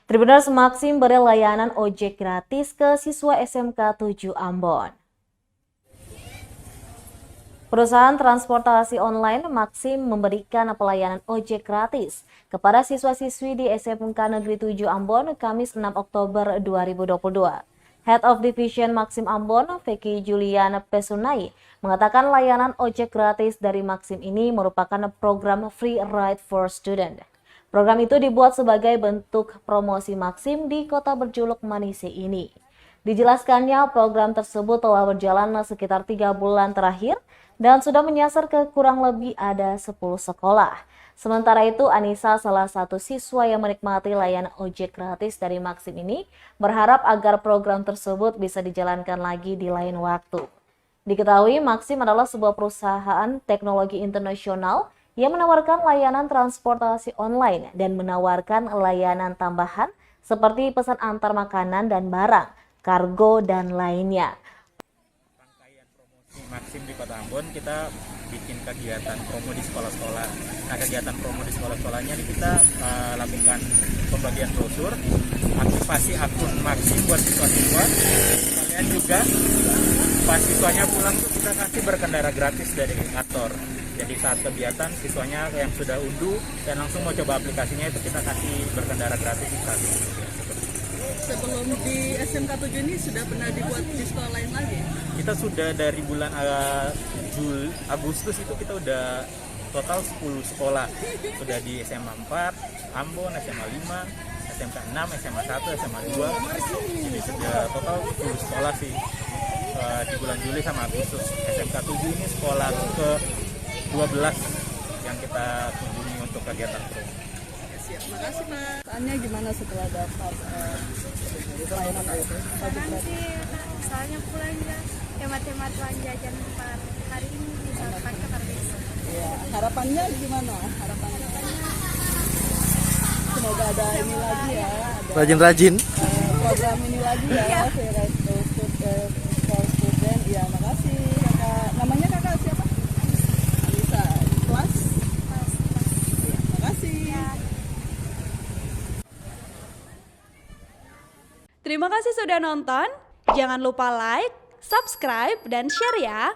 Tribuners Maxim beri layanan ojek gratis ke siswa SMK 7 Ambon. Perusahaan transportasi online Maxim memberikan pelayanan ojek gratis kepada siswa-siswi di SMK Negeri 7 Ambon Kamis 6 Oktober 2022. Head of Division Maxim Ambon, Vicky Juliana Pesunai, mengatakan layanan ojek gratis dari Maxim ini merupakan program Free Ride for Student. Program itu dibuat sebagai bentuk promosi Maxim di kota berjuluk Manise ini. Dijelaskannya, program tersebut telah berjalan sekitar 3 bulan terakhir dan sudah menyasar ke kurang lebih ada 10 sekolah. Sementara itu, Anissa, salah satu siswa yang menikmati layanan ojek gratis dari Maxim ini, berharap agar program tersebut bisa dijalankan lagi di lain waktu. Diketahui, Maxim adalah sebuah perusahaan teknologi internasional yang menawarkan layanan transportasi online dan menawarkan layanan tambahan seperti pesan antar makanan dan barang, kargo, dan lainnya. Rangkaian promosi Maxim di Kota Ambon, kita bikin kegiatan promo di sekolah-sekolah. Nah, kegiatan promo di sekolah-sekolahnya ini kita lakukan pembagian brosur, aktifasi akun Maxim buat siswa-siswa. Kalian juga pas siswanya pulang tuh kita kasih berkendara gratis dari kantor. Jadi saat kegiatan siswanya yang sudah unduh dan langsung mau coba aplikasinya itu kita kasih berkendara gratis sekali. Sebelum di SMK 7 ini sudah pernah dibuat di sekolah lain lagi? Kita sudah dari bulan Agustus itu kita udah total 10 sekolah. Sudah di SMA 4, Ambon, SMA 5, SMK 6, SMA 1, SMA 2. Jadi sudah total 10 sekolah sih di bulan Juli sama Agustus. SMK 7 ini sekolah ke 12 yang kita kunjungi untuk kegiatan promo. Siap, makasih Mas. Tanya gimana setelah dapat layanan itu? Sekarang sih soalnya pulang ya hemat-hemat uang jajan per hari ini bisa pakai per besok. Ya, harapannya gimana? Harapannya semoga ada ini lagi ya. Rajin-rajin. Program ini lagi ya, Free Ride for Student. Ya, makasih kakak. Namanya kakak siapa? Anissa. Kelas? Ya, makasih. Terima kasih sudah nonton. Jangan lupa like, subscribe, dan share ya.